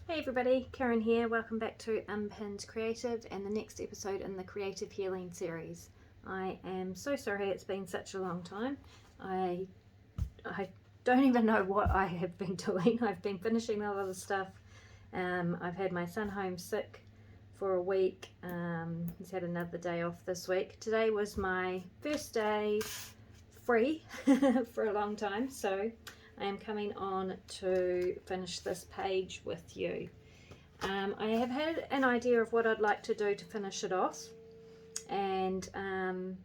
Hey everybody, Karen here. Welcome back to Unpinned Creative and the next episode in the Creative Healing series. I am so sorry it's been such a long time. I don't even know what I have been doing. I've been finishing a lot of stuff. I've had my son home sick for a week. He's had another day off this week. Today was my first day free for a long time, so I am coming on to finish this page with you. I have had an idea of what I'd like to do to finish it off, and I'm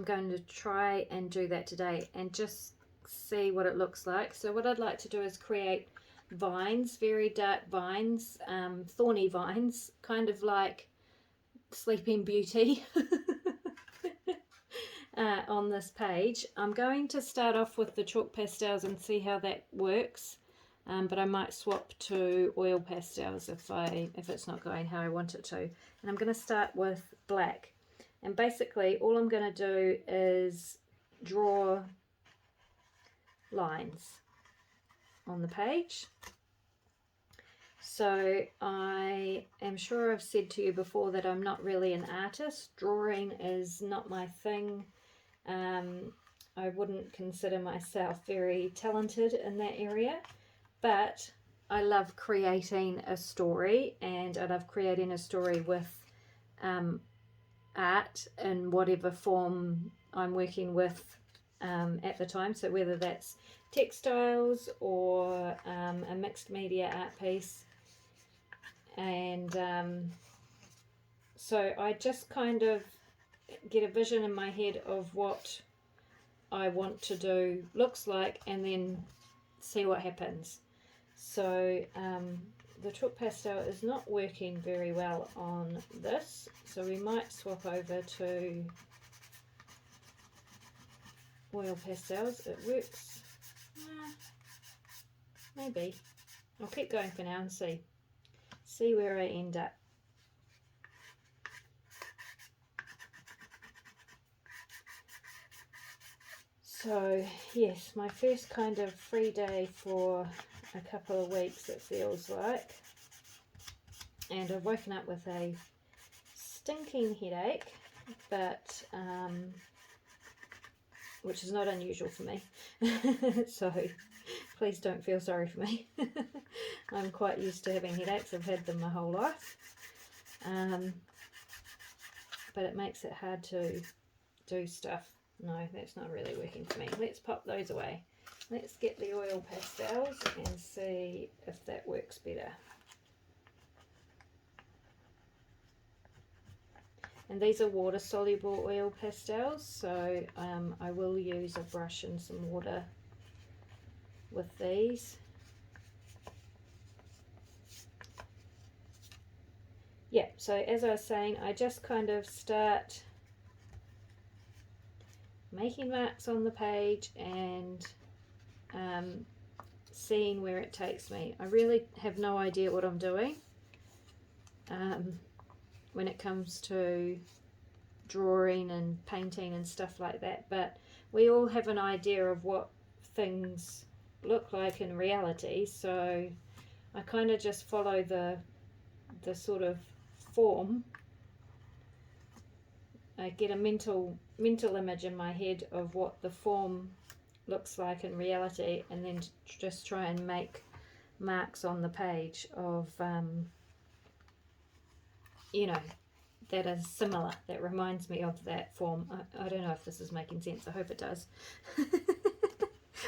going to try and do that today and just see what it looks like. So what I'd like to do is create vines, very dark vines, thorny vines, kind of like Sleeping Beauty. On this page. I'm going to start off with the chalk pastels and see how that works, but I might swap to oil pastels if it's not going how I want it to. And I'm going to start with black, and basically all I'm going to do is draw lines on the page. So I am sure I've said to you before that I'm not really an artist. Drawing is not my thing. I wouldn't consider myself very talented in that area, but I love creating a story, and I love creating a story with art in whatever form I'm working with at the time. So whether that's textiles or a mixed media art piece. And so I just kind of get a vision in my head of what I want to do looks like, and then see what happens. So the chalk pastel is not working very well on this, so we might swap over to oil pastels. It works. Maybe. I'll keep going for now and see where I end up. So yes, my first kind of free day for a couple of weeks, it feels like, and I've woken up with a stinking headache, but which is not unusual for me. So please don't feel sorry for me. I'm quite used to having headaches. I've had them my whole life, but it makes it hard to do stuff. No, that's not really working for me. Let's pop those away. Let's get the oil pastels and see if that works better. And these are water soluble oil pastels, so I will use a brush and some water with these. Yeah, so as I was saying, I just kind of start making marks on the page and seeing where it takes me. I really have no idea what I'm doing when it comes to drawing and painting and stuff like that, but we all have an idea of what things look like in reality, so I kind of just follow the sort of form. I get a mental image in my head of what the form looks like in reality, and then just try and make marks on the page of that is similar, that reminds me of that form. I don't know if this is making sense. I hope it does.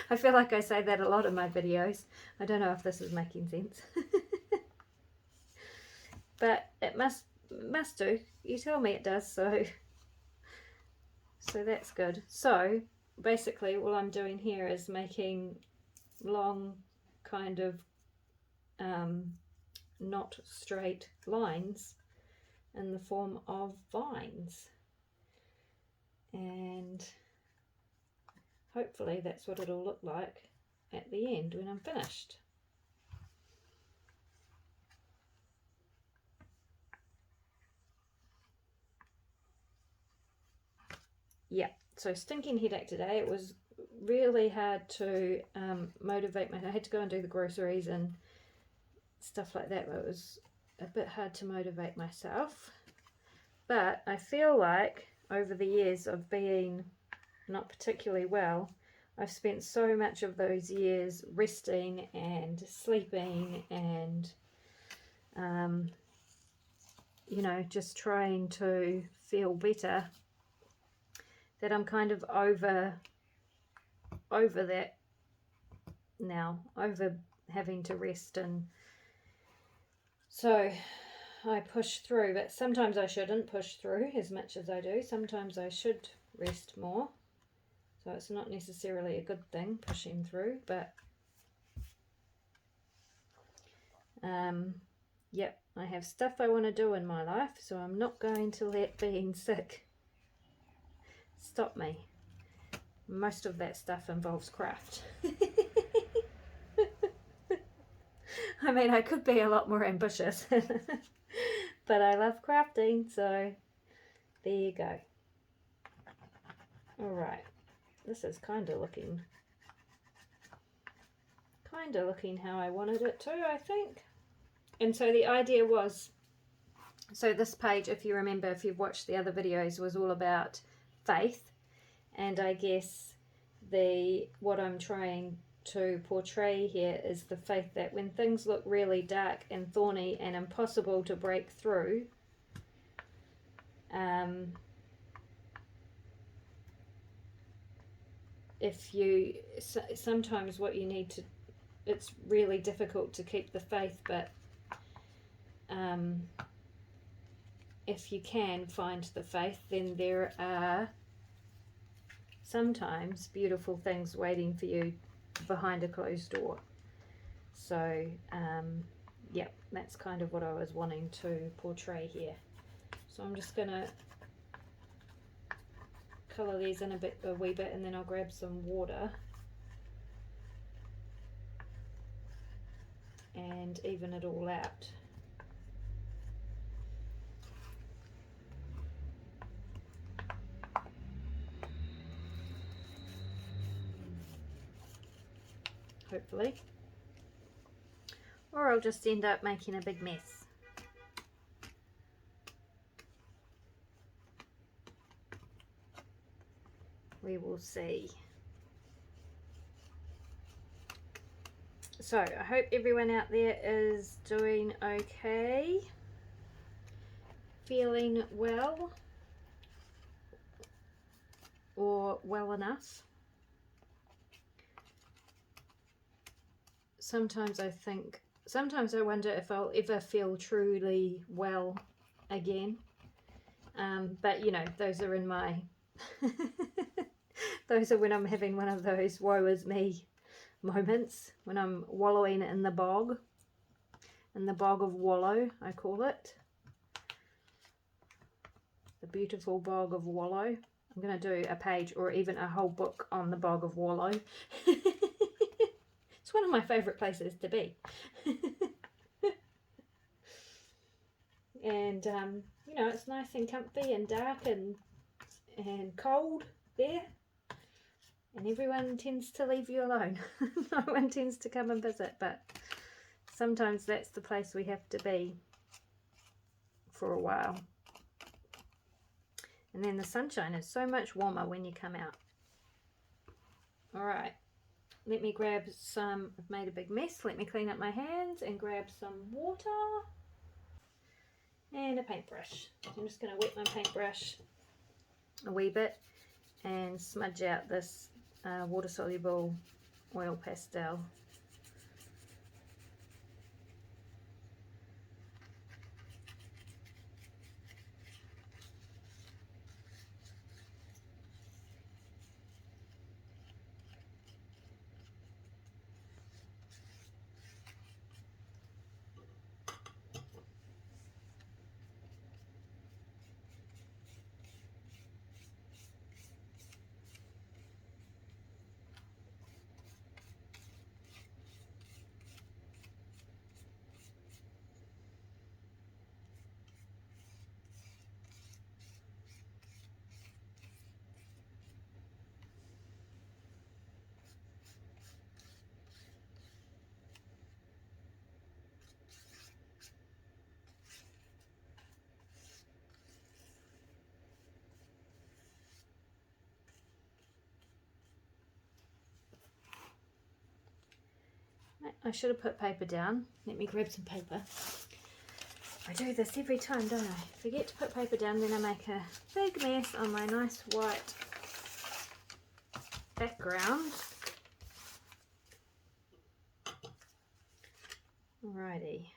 I feel like I say that a lot in my videos. I don't know if this is making sense. But it must do. You tell me it does, so that's good. So basically all I'm doing here is making long kind of not straight lines in the form of vines, and hopefully that's what it'll look like at the end when I'm finished. Yeah, so stinking headache today. It was really hard to motivate myself. I had to go and do the groceries and stuff like that. It was a bit hard to motivate myself. But I feel like over the years of being not particularly well, I've spent so much of those years resting and sleeping and, you know, just trying to feel better, that I'm kind of over that now, over having to rest. And so I push through, but sometimes I shouldn't push through as much as I do. Sometimes I should rest more. So it's not necessarily a good thing, pushing through, but yep, I have stuff I want to do in my life, so I'm not going to let being sick stop me. Most of that stuff involves craft. I mean, I could be a lot more ambitious, but I love crafting, so there you go. All right. This is kind of looking how I wanted it to, I think. And so the idea was, so this page, if you remember, if you've watched the other videos, was all about faith. And I guess what I'm trying to portray here is the faith that when things look really dark and thorny and impossible to break through, sometimes what you need to, it's really difficult to keep the faith, but if you can find the faith, then there are sometimes beautiful things waiting for you behind a closed door. So yeah, that's kind of what I was wanting to portray here. So I'm just gonna colour these in a wee bit, and then I'll grab some water and even it all out. Hopefully. Or I'll just end up making a big mess. We will see. So I hope everyone out there is doing okay, feeling well, or well enough. Sometimes I wonder if I'll ever feel truly well again. But you know, those are in my those are when I'm having one of those woe is me moments, when I'm wallowing in the bog of wallow, I call it. The beautiful bog of wallow. I'm going to do a page or even a whole book on the bog of wallow. It's one of my favourite places to be. And you know, it's nice and comfy and dark and cold there, and everyone tends to leave you alone. No one tends to come and visit, but sometimes that's the place we have to be for a while. And then the sunshine is so much warmer when you come out. All right, let me grab some, I've made a big mess, let me clean up my hands and grab some water and a paintbrush. I'm just going to wet my paintbrush a wee bit and smudge out this water-soluble oil pastel. I should have put paper down. Let me grab some paper. I do this every time, don't I? Forget to put paper down, then I make a big mess on my nice white background. Alrighty.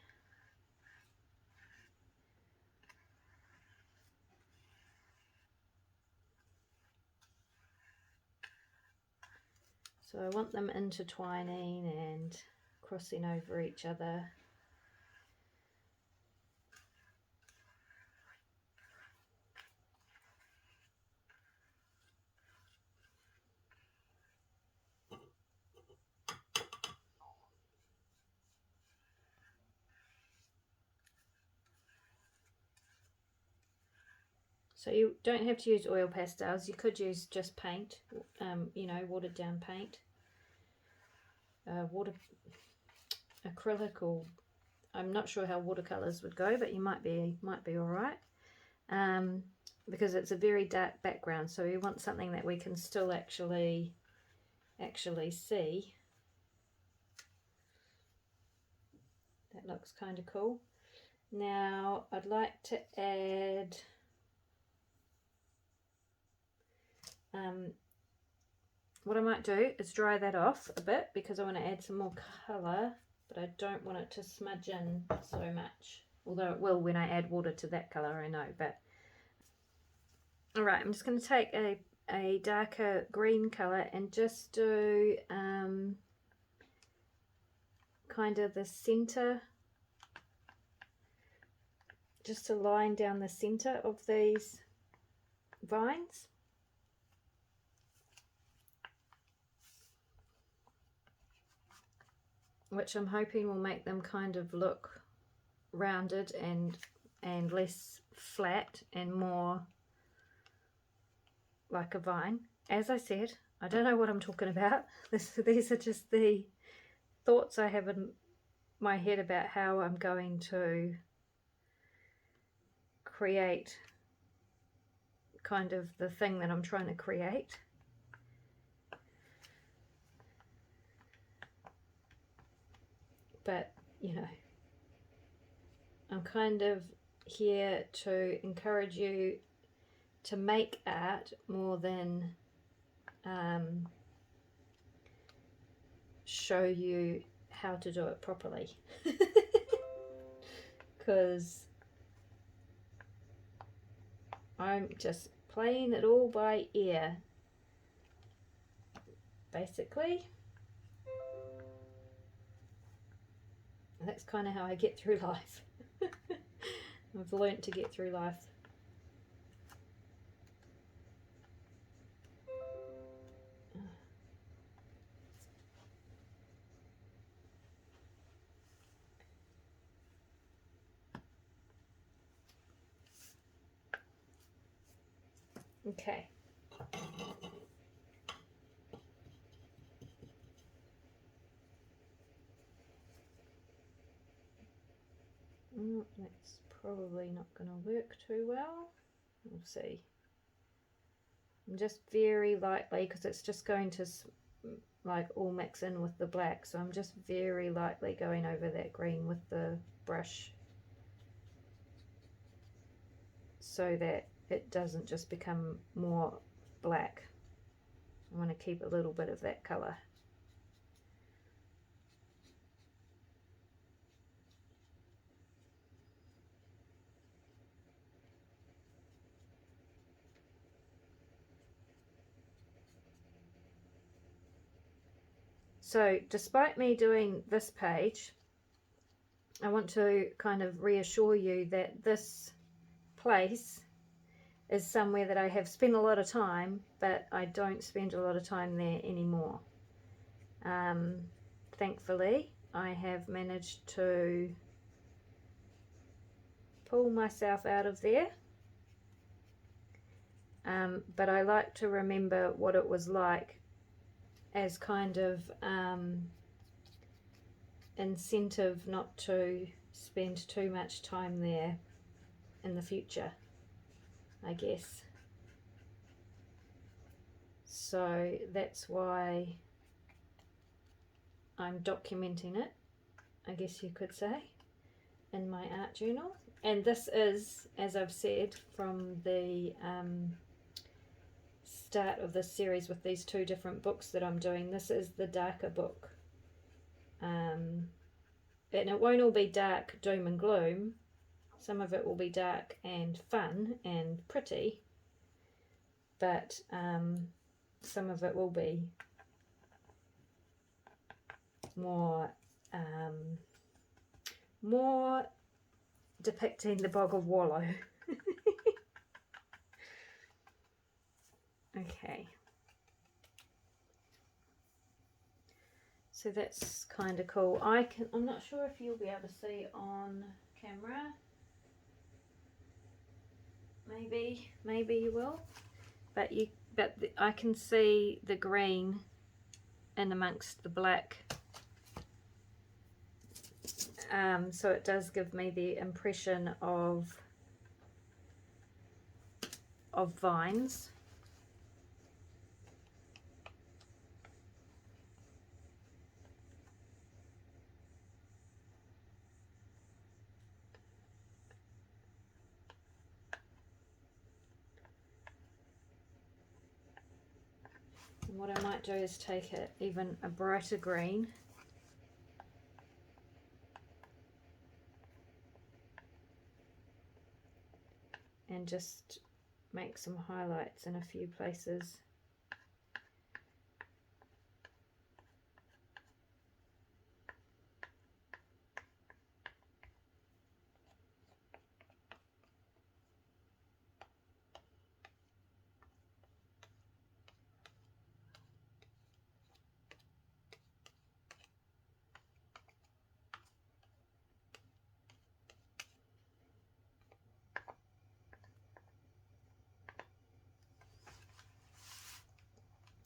So I want them intertwining and crossing over each other. So you don't have to use oil pastels. You could use just paint, you know, watered down paint. Acrylic, or I'm not sure how watercolors would go, but you might be all right. Because it's a very dark background, so we want something that we can still actually see. That looks kind of cool. Now I'd like to add what I might do is dry that off a bit, because I want to add some more colour, but I don't want it to smudge in so much, although it will when I add water to that colour, I know. But alright, I'm just going to take a darker green colour and just do kind of the centre, just a line down the centre of these vines. Which I'm hoping will make them kind of look rounded and less flat and more like a vine. As I said, I don't know what I'm talking about. These are just the thoughts I have in my head about how I'm going to create kind of the thing that I'm trying to create. But, you know, I'm kind of here to encourage you to make art more than show you how to do it properly. Because I'm just playing it all by ear, basically. That's kind of how I get through life. I've learnt to get through life. Okay. That's probably not going to work too well. We'll see. I'm just very lightly, because it's just going to like all mix in with the black, so I'm just very lightly going over that green with the brush so that it doesn't just become more black. I want to keep a little bit of that colour. So despite me doing this page, I want to kind of reassure you that this place is somewhere that I have spent a lot of time, but I don't spend a lot of time there anymore. Thankfully, I have managed to pull myself out of there, but I like to remember what it was like as kind of incentive not to spend too much time there in the future, I guess. So that's why I'm documenting it, I guess you could say, in my art journal. And this is, as I've said, from the start of this series with these two different books that I'm doing. This is the darker book. And it won't all be dark doom and gloom. Some of it will be dark and fun and pretty, but some of it will be more more depicting the bog of wallow. Okay, so that's kind of cool. I'm not sure if you'll be able to see on camera. Maybe you will, but I can see the green in amongst the black. So it does give me the impression of vines. And what I might do is take it even a brighter green. And just make some highlights in a few places.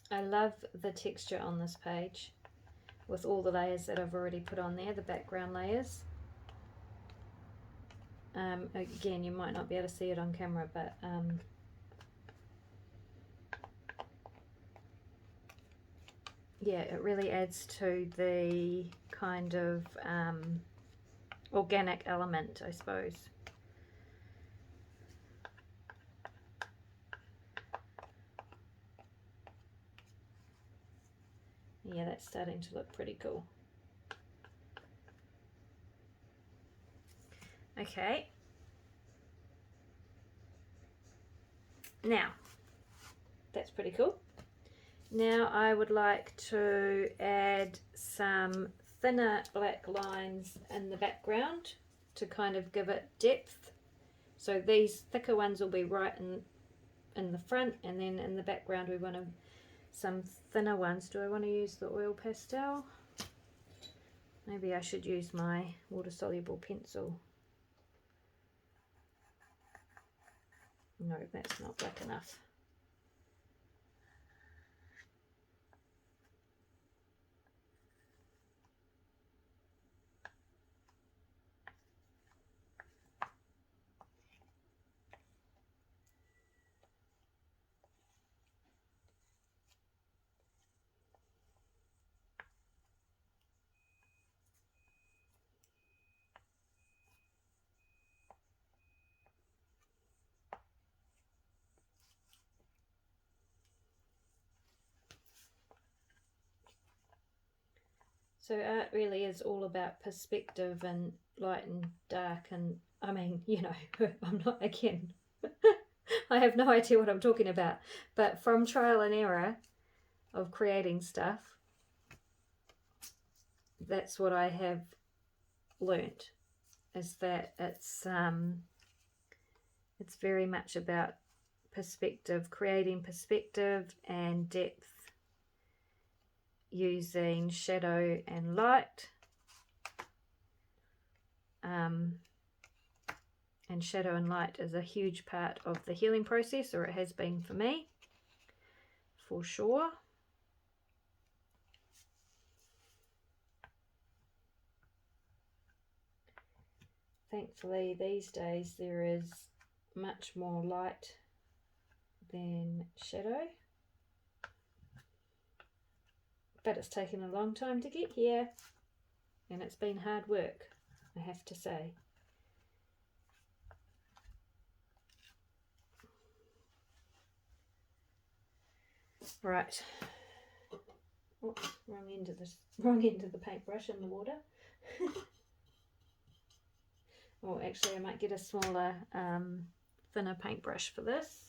I love the texture on this page with all the layers that I've already put on there, the background layers. Again, you might not be able to see it on camera, but yeah, it really adds to the kind of organic element, I suppose. Yeah, that's starting to look pretty cool. Okay. Now, that's pretty cool. Now I would like to add some thinner black lines in the background to kind of give it depth. So these thicker ones will be right in the front, and then in the background we want some thinner ones. Do I want to use the oil pastel? Maybe I should use my water-soluble pencil. No, that's not black enough. So art really is all about perspective and light and dark, and I mean, you know, I'm not, again, I have no idea what I'm talking about, but from trial and error of creating stuff, that's what I have learnt, is that it's very much about perspective, creating perspective and depth, using shadow and light, and shadow and light is a huge part of the healing process, or it has been for me, for sure. Thankfully these days there is much more light than shadow, but it's taken a long time to get here, and it's been hard work, I have to say. Right. Oops, wrong end of the paintbrush in the water. Oh, actually, I might get a smaller, thinner paintbrush for this.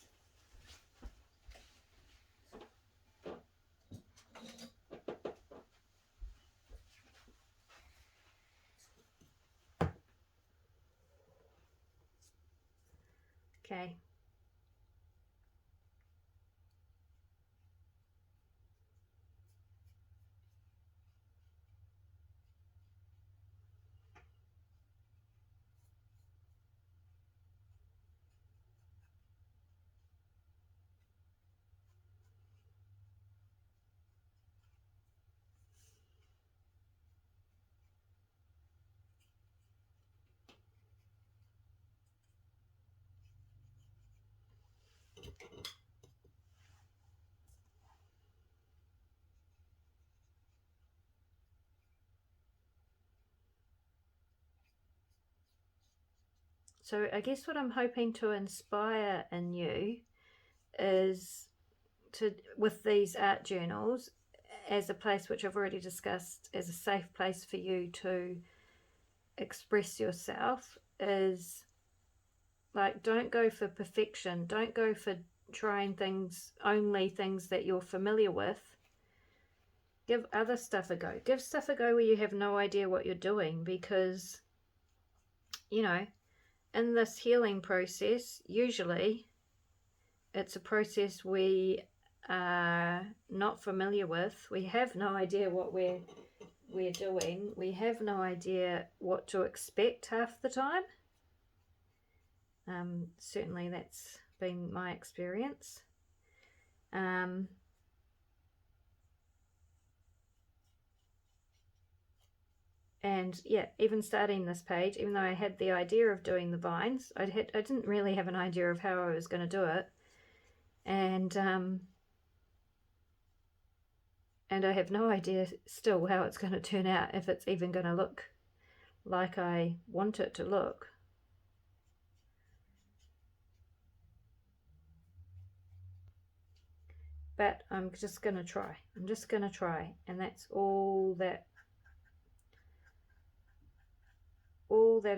Okay. So I guess what I'm hoping to inspire in you is to, with these art journals, as a place which I've already discussed as a safe place for you to express yourself, is like, don't go for perfection. Don't go for trying only things that you're familiar with. Give other stuff a go. Give stuff a go where you have no idea what you're doing, because, you know, in this healing process, usually it's a process we are not familiar with. We have no idea what we're doing. We have no idea what to expect half the time. Certainly that's been my experience. And yeah, even starting this page, even though I had the idea of doing the vines, I didn't really have an idea of how I was going to do it. And I have no idea still how it's going to turn out, if it's even going to look like I want it to look. But I'm just going to try. I'm just going to try. And that's all that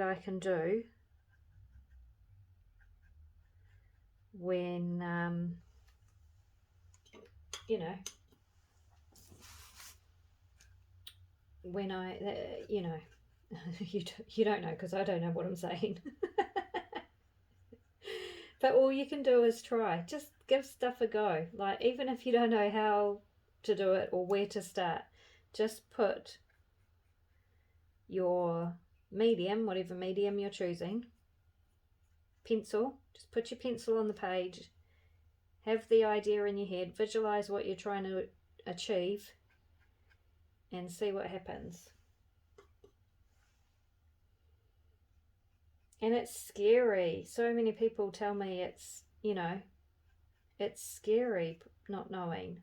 I can do when, you know, when I, you know, you don't know, because I don't know what I'm saying. But all you can do is try. Just give stuff a go. Like, even if you don't know how to do it or where to start, just put your medium, whatever medium you're choosing, pencil, just put your pencil on the page, have the idea in your head, visualize what you're trying to achieve, and see what happens. And it's scary. So many people tell me it's, you know, it's scary not knowing.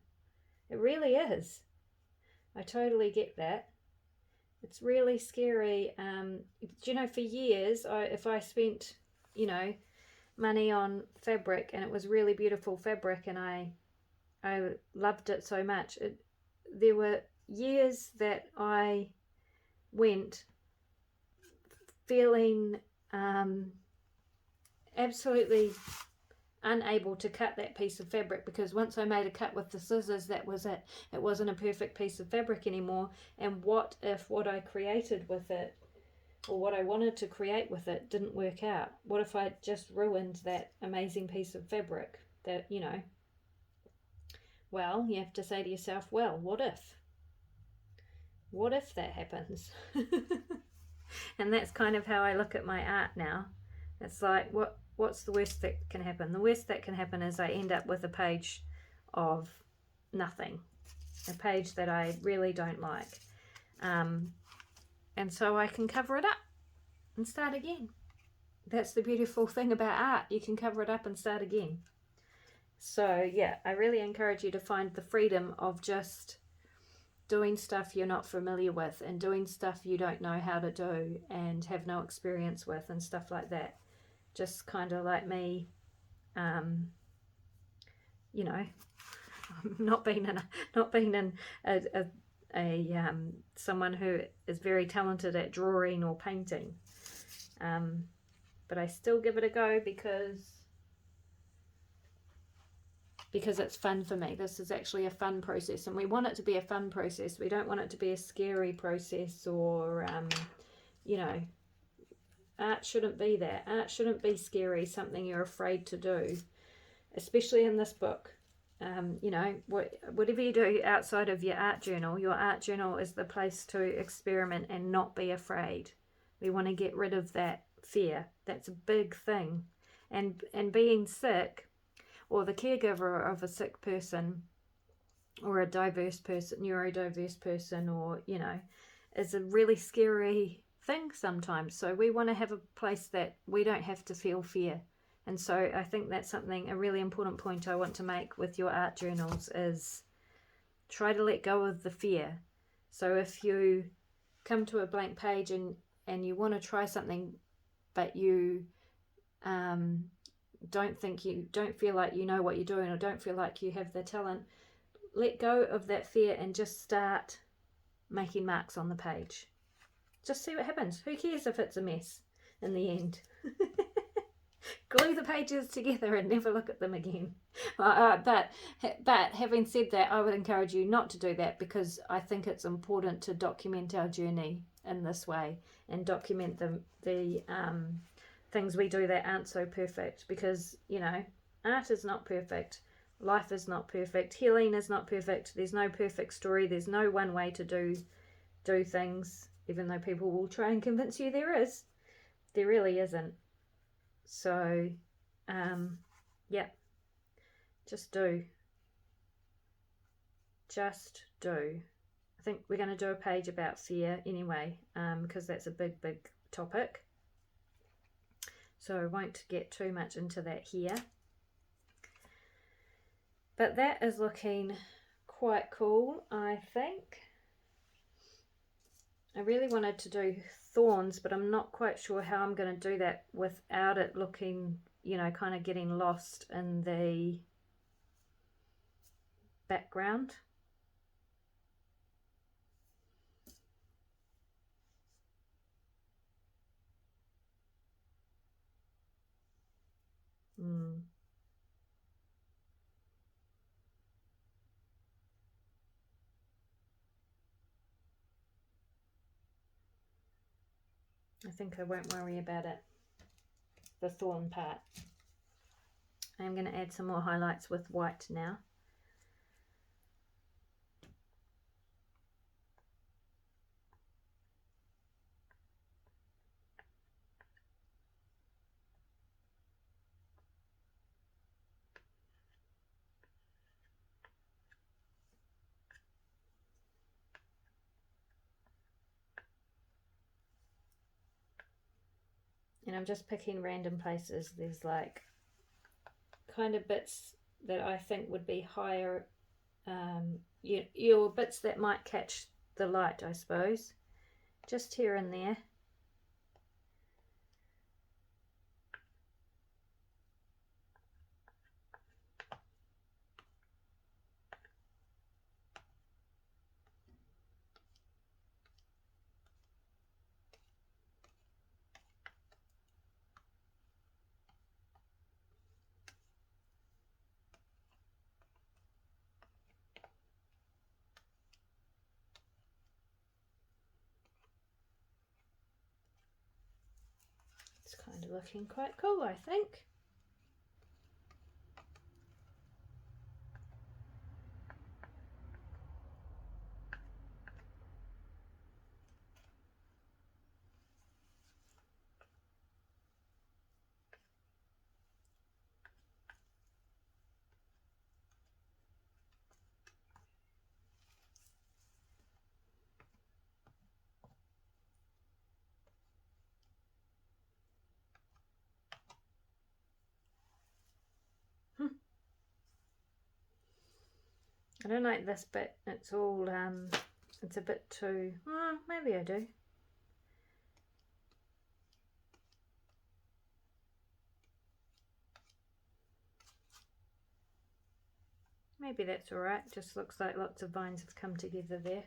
It really is. I totally get that. It's really scary. You know, for years, if I spent, you know, money on fabric and it was really beautiful fabric and I loved it so much, there were years that I went feeling absolutely unable to cut that piece of fabric, because once I made a cut with the scissors, that was it. It wasn't a perfect piece of fabric anymore. And what if what I created with it, or what I wanted to create with it, didn't work out? What if I just ruined that amazing piece of fabric? That, you know, well, you have to say to yourself, well, what if? What if that happens? And that's kind of how I look at my art now. It's like, what's the worst that can happen? The worst that can happen is I end up with a page of nothing, a page that I really don't like. And so I can cover it up and start again. That's the beautiful thing about art. You can cover it up and start again. So yeah, I really encourage you to find the freedom of just doing stuff you're not familiar with and doing stuff you don't know how to do and have no experience with and stuff like that. Just kind of like me, you know, not being in a someone who is very talented at drawing or painting, but I still give it a go because it's fun for me. This is actually a fun process, and we want it to be a fun process. We don't want it to be a scary process, or you know, art shouldn't be that. Art shouldn't be scary, something you're afraid to do, especially in this book. You know, whatever you do outside of your art journal is the place to experiment and not be afraid. We want to get rid of that fear. That's a big thing. And being sick, or the caregiver of a sick person, or a diverse person, neurodiverse person, or, you know, is a really scary thing sometimes. So we want to have a place that we don't have to feel fear. And so I think that's something, a really important point I want to make with your art journals, is try to let go of the fear. So if you come to a blank page and you want to try something, but you don't feel like you know what you're doing, or don't feel like you have the talent, let go of that fear and just start making marks on the page. Just see what happens. Who cares if it's a mess in the end? Glue the pages together and never look at them again. But having said that, I would encourage you not to do that, because I think it's important to document our journey in this way, and document the things we do that aren't so perfect, because, you know, art is not perfect, life is not perfect, healing is not perfect. There's no perfect story. There's no one way to do things, even though people will try and convince you there is. There really isn't. So yeah, just do. I think we're going to do a page about fear anyway, because that's a big topic. So I won't get too much into that here. But that is looking quite cool, I think. I really wanted to do thorns, but I'm not quite sure how I'm going to do that without it looking, you know, kind of getting lost in the background. I think I won't worry about it, the thorn part. I'm going to add some more highlights with white now. And I'm just picking random places. There's like kind of bits that I think would be higher, your bits that might catch the light, I suppose, just here and there. It's kind of looking quite cool, I think. I don't like this bit. It's all It's a bit too, well, maybe I do. Maybe that's all right. Just looks like lots of vines have come together there.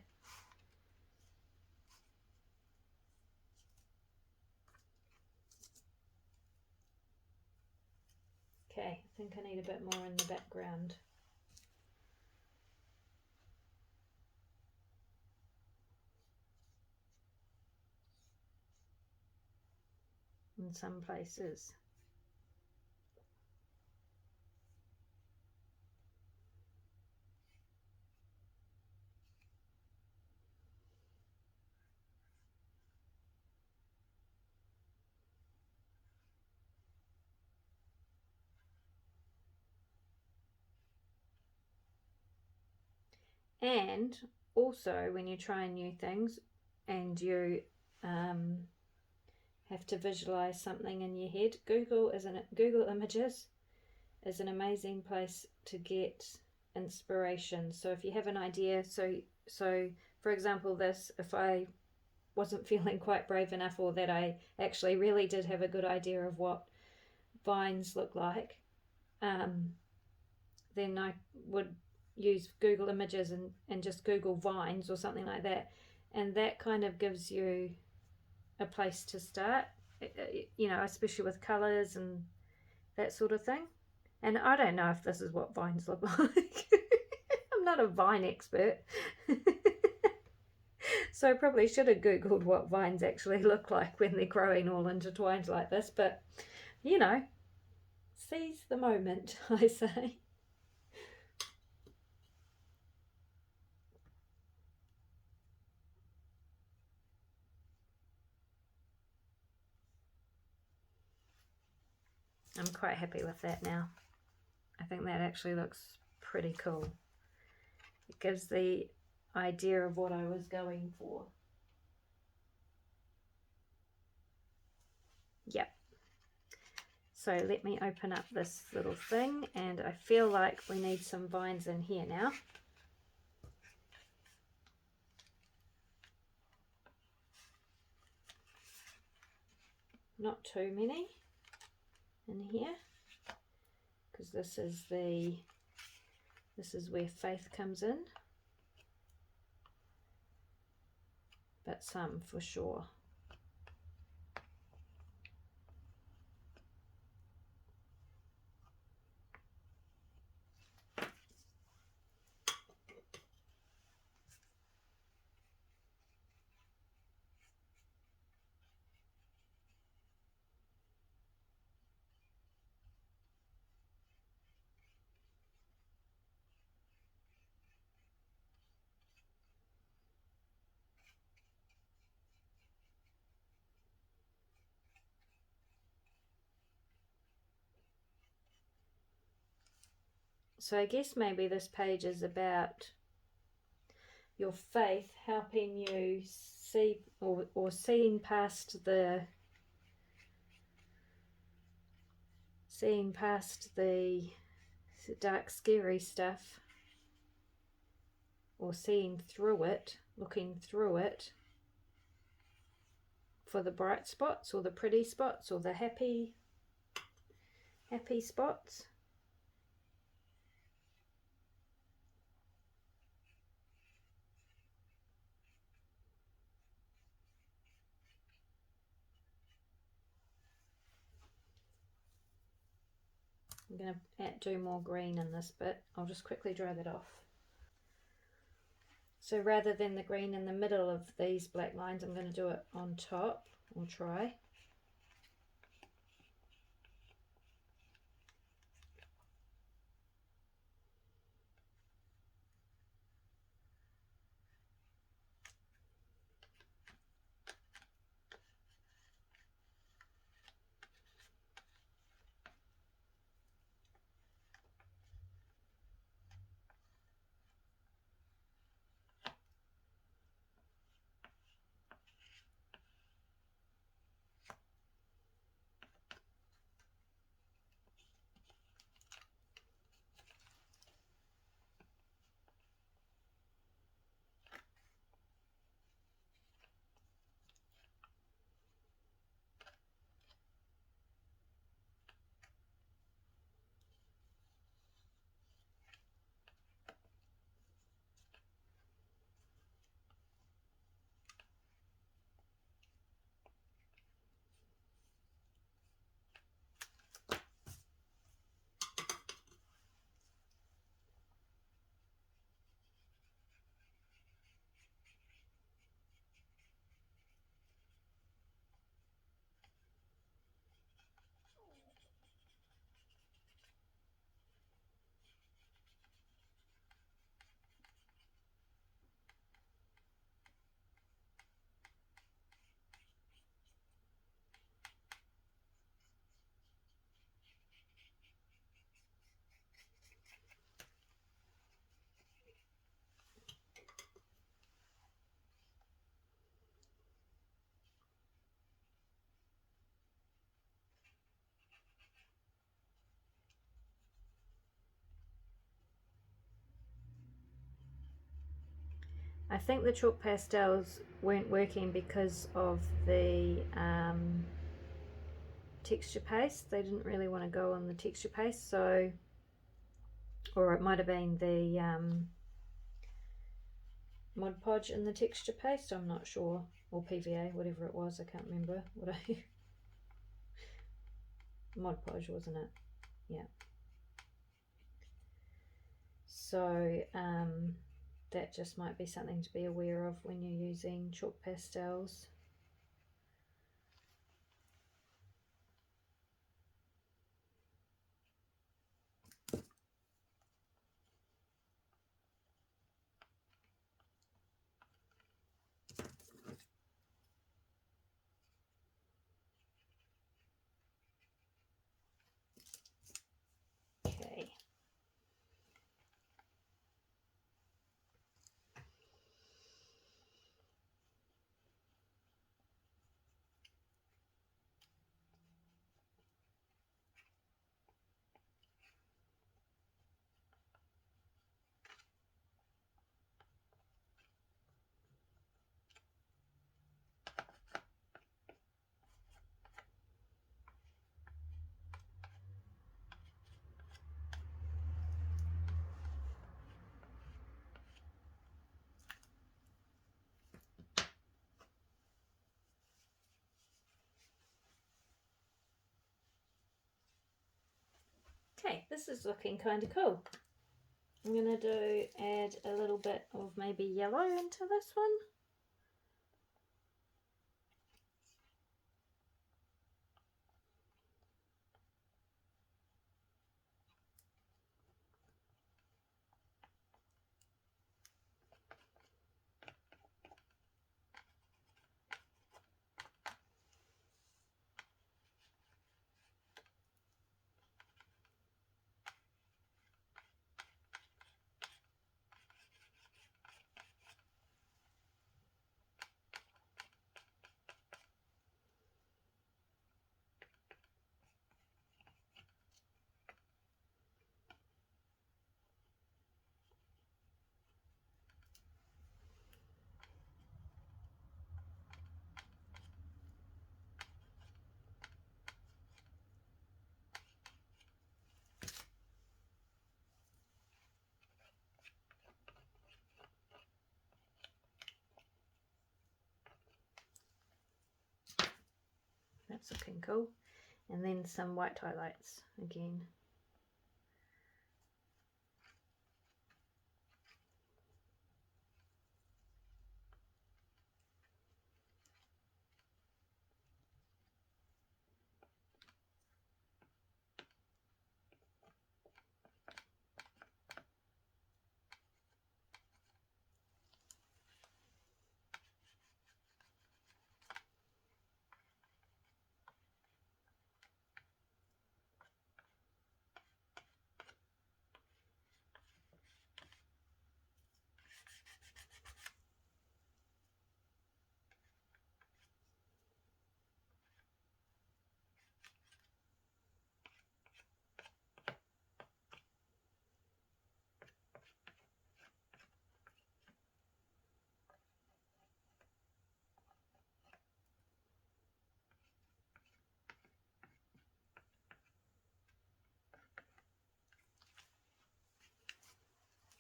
Okay, I think I need a bit more in the background. In some places. And also when you're trying new things and you have to visualize something in your head, Google Images is an amazing place to get inspiration. So if you have an idea, so for example, this, if I wasn't feeling quite brave enough, or that I actually really did have a good idea of what vines look like, then I would use Google Images and just Google vines or something like that, and that kind of gives you a place to start, you know, especially with colors and that sort of thing. And I don't know if this is what vines look like. I'm not a vine expert. So I probably should have Googled what vines actually look like when they're growing all intertwined like this, but you know, seize the moment, I say. I'm quite happy with that now. I think that actually looks pretty cool. It gives the idea of what I was going for. Yep. So let me open up this little thing, and I feel like we need some vines in here now. Not too many in here, because this is where faith comes in, but some for sure. So I guess maybe this page is about your faith helping you see, or seeing past the dark, scary stuff, or seeing through it, looking through it for the bright spots, or the pretty spots, or the happy spots. I'm going to do more green in this bit. I'll just quickly dry that off. So rather than the green in the middle of these black lines, I'm going to do it on top, or try. I think the chalk pastels weren't working because of the texture paste. They didn't really want to go on the texture paste, so, or it might have been the Mod Podge in the texture paste, I'm not sure, or PVA, whatever it was, I can't remember what I Mod Podge, wasn't it? Yeah. So that just might be something to be aware of when you're using chalk pastels. Okay. Okay, this is looking kind of cool. I'm going to add a little bit of maybe yellow into this one. That's looking cool. And then some white highlights again.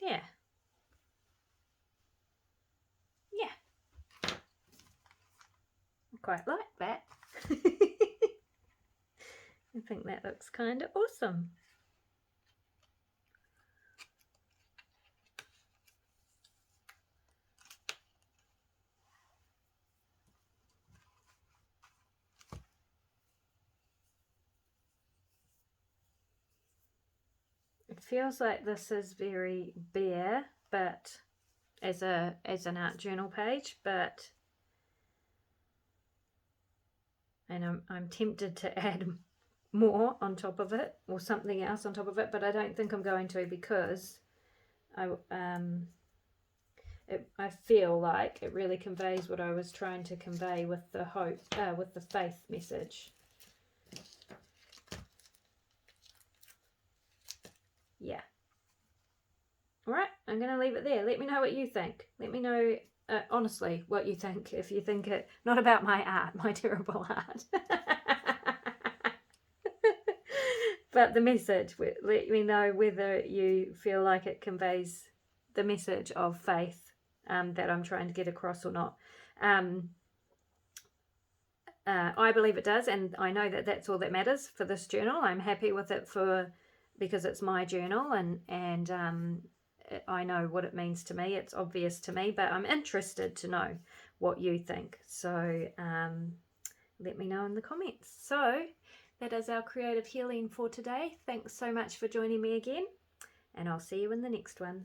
Yeah. Yeah. I quite like that. I think that looks kind of awesome. It feels like this is very bare, but as an art journal page, but and I'm tempted to add more on top of it or something else on top of it, but I don't think I'm going to, because I feel like it really conveys what I was trying to convey with the hope, with the faith message. Yeah. All right, I'm going to leave it there. Let me know what you think. Let me know, honestly, what you think. If you think it, not about my art, my terrible art, but the message. Let me know whether you feel like it conveys the message of faith that I'm trying to get across or not. I believe it does, and I know that that's all that matters for this journal. I'm happy with it because it's my journal, and I know what it means to me. It's obvious to me, but I'm interested to know what you think. So let me know in the comments. So that is our creative healing for today. Thanks so much for joining me again, and I'll see you in the next one.